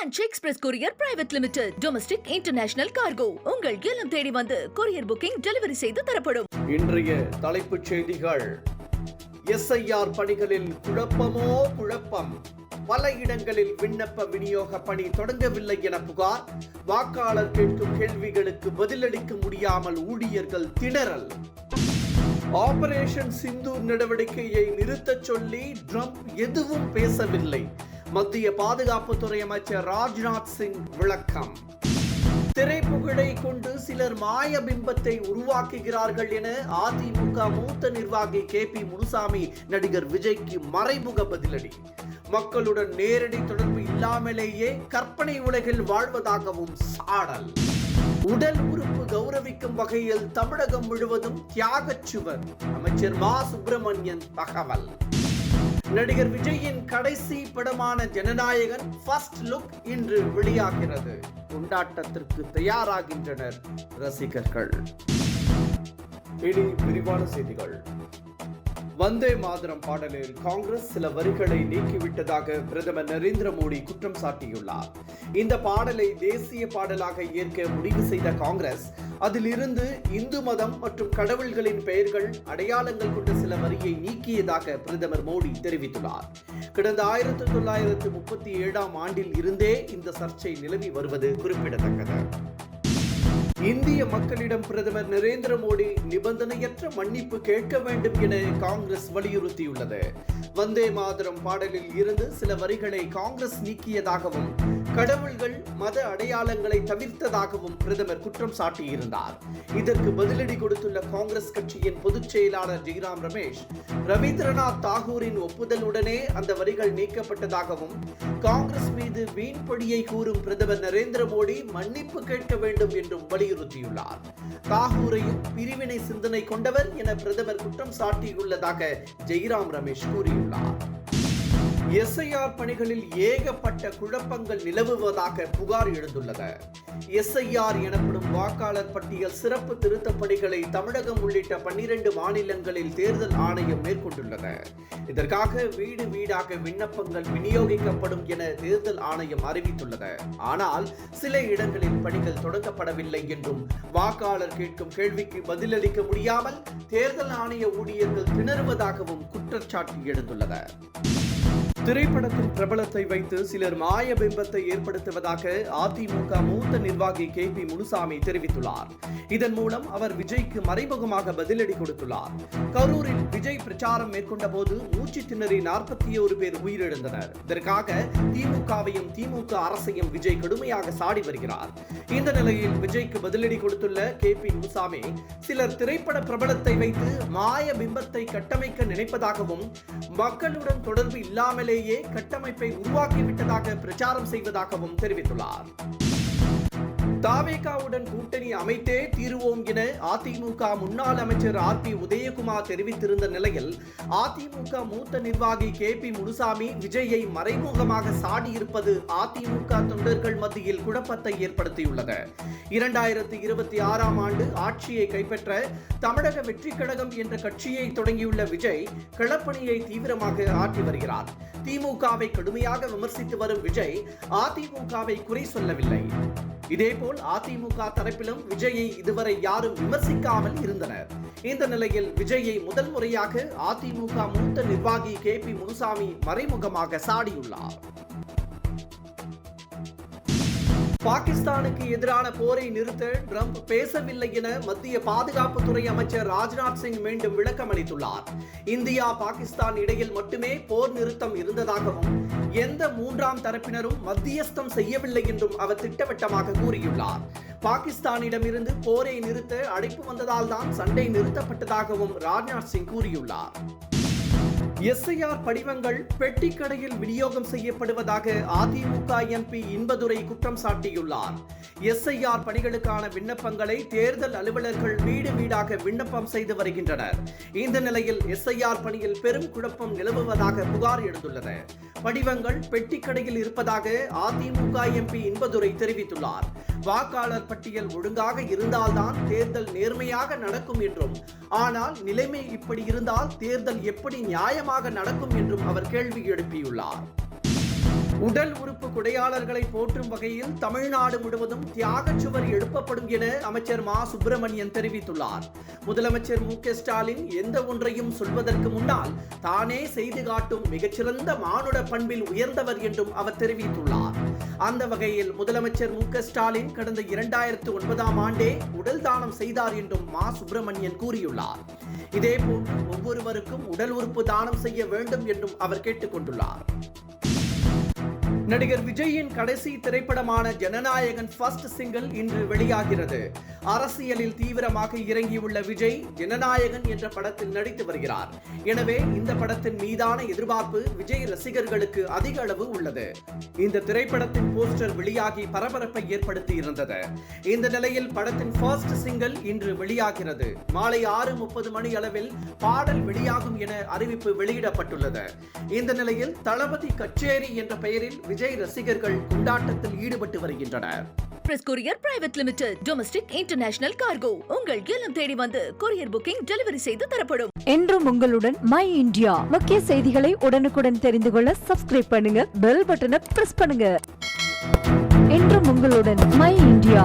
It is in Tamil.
Ranch Express Courier Private Limited. Domestic International Cargo. உங்கள் இல்லம் தேடி வந்து courier booking delivery செய்து தரப்படும். இன்றைய தலைப்புச் செய்திகள். SIR பணிகளில் குழப்பமோ குழப்பம். பல இடங்களில் விண்ணப்ப விநியோக பணி தொடங்கவில்லை என புகார். வாக்காளர் கேட்கும் கேள்விகளுக்கு பதிலளிக்க முடியாமல் ஊழியர்கள் திணறல். ஆபரேஷன் சிந்தூர் நடவடிக்கையை நிறுத்தச் சொல்லி ட்ரம்ப் எதுவும் பேசவில்லை. மத்திய பாதுகாப்புத்துறை அமைச்சர் ராஜ்நாத் சிங் விளக்கம். திரைப்புகழை கொண்டு சிலர் மாய பிம்பத்தை உருவாக்குகிறார்கள் என அதிமுக மூத்த நிர்வாகி KP முனுசாமி நடிகர் விஜய்க்கு மறைமுக பதிலடி. மக்களுடன் நேரடி தொடர்பு இல்லாமலேயே கற்பனை உலகில் வாழ்வதாகவும் சாடல். உடல் உறுப்பு கௌரவிக்கும் வகையில் தமிழகம் முழுவதும் தியாகச் சுவர். அமைச்சர் மா சுப்பிரமணியன் தகவல். நடிகர் விஜயின் கடைசி படமான ஜனநாயகன் ஃபர்ஸ்ட் லுக் இன்று வெளியாகிறது. கொண்டாட்டத்திற்கு தயாராகின்றனர் ரசிகர்கள். இனி விரிவான செய்திகள். வந்தே மாதரம் பாடலில் காங்கிரஸ் சில வரிகளை நீக்கிவிட்டதாக பிரதமர் நரேந்திர மோடி குற்றம் சாட்டியுள்ளார். இந்த பாடலை தேசிய பாடலாக ஏற்க முடிவு செய்த காங்கிரஸ் அதிலிருந்து இந்து மதம் மற்றும் கடவுள்களின் பெயர்கள் அடையாளங்கள் கொண்ட சில வரியை நீக்கியதாக பிரதமர் மோடி தெரிவித்துள்ளார். கடந்த 1937ஆம் ஆண்டில் இருந்தே இந்த சர்ச்சை நிலவி வருவது குறிப்பிடத்தக்கது. இந்திய மக்களிடம் பிரதமர் நரேந்திர மோடி நிபந்தனையற்ற மன்னிப்பு கேட்க வேண்டும் என காங்கிரஸ் வலியுறுத்தியுள்ளது. வந்தே மாதரம் பாடலில் இருந்து சில வரிகளை காங்கிரஸ் நீக்கியதாகவும் கடவுள்கள் மத அடையாளங்களை தவிர்த்ததாகவும் பிரதமர் குற்றம் சாட்டியிருந்தார். இதற்கு பதிலடி கொடுத்துள்ள காங்கிரஸ் கட்சியின் பொதுச் செயலாளர் ஜெய்ராம் ரமேஷ், ரவீந்திரநாத் தாகூரின் ஒப்புதலுடனே அந்த வரிகள் நீக்கப்பட்டதாகவும் காங்கிரஸ் மீது வீண்பொடியை கூறும் பிரதமர் நரேந்திர மோடி மன்னிப்பு கேட்க வேண்டும் என்றும் வலியுறுத்தியுள்ளார். தாகூரையும் பிரிவினை சிந்தனை கொண்டவர் என பிரதமர் குற்றம் சாட்டியுள்ளதாக ஜெய்ராம் ரமேஷ் கூறியுள்ளார். SIR பணிகளில் ஏகப்பட்ட குழப்பங்கள் நிலவுவதாக புகார் எழுந்துள்ளது. SIR எனப்படும் வாக்காளர் பட்டியல் சிறப்பு திருத்த பணிகளை தமிழகம் உள்ளிட்ட 12 மாநிலங்களில் தேர்தல் ஆணையம் மேற்கொண்டுள்ளது. இதற்காக வீடு வீடாக விண்ணப்பங்கள் விநியோகிக்கப்படும் என தேர்தல் ஆணையம் அறிவித்துள்ளது. ஆனால் சில இடங்களில் பணிகள் தொடங்கப்படவில்லை என்றும் வாக்காளர் கேட்கும் கேள்விக்கு பதிலளிக்க முடியாமல் தேர்தல் ஆணைய ஊழியர்கள் திணறுவதாகவும் குற்றச்சாட்டு எழுந்துள்ளது. திரைப்படத்தின் பிரபலத்தை வைத்து சிலர் மாய பிம்பத்தை ஏற்படுத்துவதாக அதிமுக மூத்த நிர்வாகி KP முனுசாமி தெரிவித்துள்ளார். இதன் மூலம் அவர் விஜய்க்கு மறைமுகமாக பதிலடி கொடுத்துள்ளார். கரூரில் விஜய் பிரச்சாரம் மேற்கொண்ட போது மூச்சு திணறி 41 பேர் உயிரிழந்தனர். இதற்காக திமுகவையும் திமுக அரசையும் விஜய் கடுமையாக சாடி வருகிறார். இந்த நிலையில் விஜய்க்கு பதிலடி கொடுத்துள்ள KP முனுசாமி, சிலர் திரைப்பட பிரபலத்தை வைத்து மாய பிம்பத்தை கட்டமைக்க நினைப்பதாகவும் மக்களுடன் தொடர்பு இல்லாமலே கட்டமைப்பை உருவாக்கிவிட்டதாக பிரச்சாரம் செய்வதாகவும் தெரிவித்துள்ளார். தாவேகாவுடன் கூட்டணி அமைத்தே தீருவோம் என அதிமுக முன்னாள் அமைச்சர் RP உதயகுமார் தெரிவித்திருந்த நிலையில் அதிமுக மூத்த நிர்வாகி KP முனுசாமி விஜயை மறைமுகமாக சாடியிருப்பது அதிமுக தொண்டர்கள் மத்தியில் குழப்பத்தை ஏற்படுத்தியுள்ளது. 2026ஆம் ஆண்டு ஆட்சியை கைப்பற்ற தமிழக வெற்றி கழகம் என்ற கட்சியை தொடங்கியுள்ள விஜய் களப்பணியை தீவிரமாக ஆற்றி வருகிறார். திமுகவை கடுமையாக விமர்சித்து வரும் விஜய் அதிமுகவை குறை சொல்லவில்லை. இதேபோல் அதிமுக தரப்பிலும் விஜயை இதுவரை யாரும் விமர்சிக்காமல் இருந்தனர். இந்த நிலையில் விஜயை முதல் முறையாக அதிமுக மூத்த நிர்வாகி KP முனுசாமி மறைமுகமாக சாடியுள்ளார். பாகிஸ்தானுக்கு எதிரான போரை நிறுத்த ட்ரம்ப் பேசவில்லை என மத்திய பாதுகாப்புத்துறை அமைச்சர் ராஜ்நாத் சிங் மீண்டும் விளக்கம் அளித்துள்ளார். இந்தியா பாகிஸ்தான் இடையில் மட்டுமே போர் நிறுத்தம் இருந்ததாகவும் எந்த மூன்றாம் தரப்பினரும் மத்தியஸ்தம் செய்யவில்லை என்றும் அவர் திட்டவட்டமாக கூறியுள்ளார். பாகிஸ்தானிடமிருந்து போரை நிறுத்த அழைப்பு வந்ததால் தான் சண்டை நிறுத்தப்பட்டதாகவும் ராஜ்நாத் சிங் கூறியுள்ளார். SIR படிவங்கள் பெட்டிக்கடையில் விநியோகம் செய்யப்படுவதாக அதிமுக MP இன்பதுரை குற்றம் சாட்டியுள்ளார். SIR பணிகளுக்கான விண்ணப்பங்களை தேர்தல் அலுவலர்கள் வீடு வீடாக விண்ணப்பம் செய்து வருகின்றனர். இந்த நிலையில் SIR பணியில் பெரும் குழப்பம் நிலவுவதாக புகார் எழுந்துள்ளது. படிவங்கள் பெட்டிக்கடையில் இருப்பதாக அதிமுக MP இன்பதுரை தெரிவித்துள்ளார். வாக்காளர் பட்டியல் ஒழுங்காக இருந்தால்தான் தேர்தல் நேர்மையாக நடக்கும் என்றும், ஆனால் நிலைமை இப்படி இருந்தால் தேர்தல் எப்படி நியாயமாக நடக்கும் என்றும் அவர் கேள்வி எழுப்பியுள்ளார். உடல் உறுப்பு கொடையாளர்களை போற்றும் வகையில் தமிழ்நாடு முழுவதும் தியாகச் சுவர் எழுப்பப்படும் என அமைச்சர் மா சுப்பிரமணியன் தெரிவித்துள்ளார். முதலமைச்சர் மு.க.ஸ்டாலின் எந்த ஒன்றையும் சொல்வதற்கு முன்னால் தானே செய்து காட்டும் மிகச்சிறந்த மானுட பண்பில் உயர்ந்தவர் என்றும் அவர் தெரிவித்துள்ளார். அந்த வகையில் முதலமைச்சர் மு.க.ஸ்டாலின் கடந்த 2009ஆம் ஆண்டே உடல் தானம் செய்தார் என்றும் மா சுப்பிரமணியன் கூறியுள்ளார். இதேபோன்று ஒவ்வொருவருக்கும் உடல் உறுப்பு தானம் செய்ய வேண்டும் என்றும் அவர் கேட்டுக் கொண்டுள்ளார். நடிகர் விஜயின் கடைசி திரைப்படமான ஜனநாயகன் ஃபர்ஸ்ட் சிங்கிள் இன்று வெளியாகிறது. அரசியலில் தீவிரமாக இறங்கியுள்ள விஜய் ஜனநாயகன் என்ற படத்தில் நடித்து வருகிறார். எனவே இந்த படத்தின் மீதான எதிர்பார்ப்பு விஜய் ரசிகர்களுக்கு அதிக அளவு உள்ளது. இந்த திரைப்படத்தின் போஸ்டர் வெளியாகி பரபரப்பை ஏற்படுத்தி இருந்தது. இந்த நிலையில் படத்தின் ஃபர்ஸ்ட் சிங்கிள் இன்று வெளியாகிறது. மாலை 6:30 மணி அளவில் பாடல் வெளியாகும் என அறிவிப்பு வெளியிடப்பட்டுள்ளது. இந்த நிலையில் தளபதி கச்சேரி என்ற பெயரில் விஜய் ரசிகர்கள் கொண்டாட்டத்தில் ஈடுபட்டு வருகின்றனர். Express courier private limited domestic international cargo உங்கள் இல்லம் தேடி வந்து கொரியர் புக்கிங் டெலிவரி செய்து தரப்படும். என்றும் உங்களுடன் மை இந்தியா. முக்கிய செய்திகளை உடனுக்குடன் தெரிந்து கொள்ள சப்ஸ்கிரைப் பண்ணுங்க, பெல் பட்டனை பிரஸ் பண்ணுங்க. என்றும் உங்களுடன் மை இந்தியா.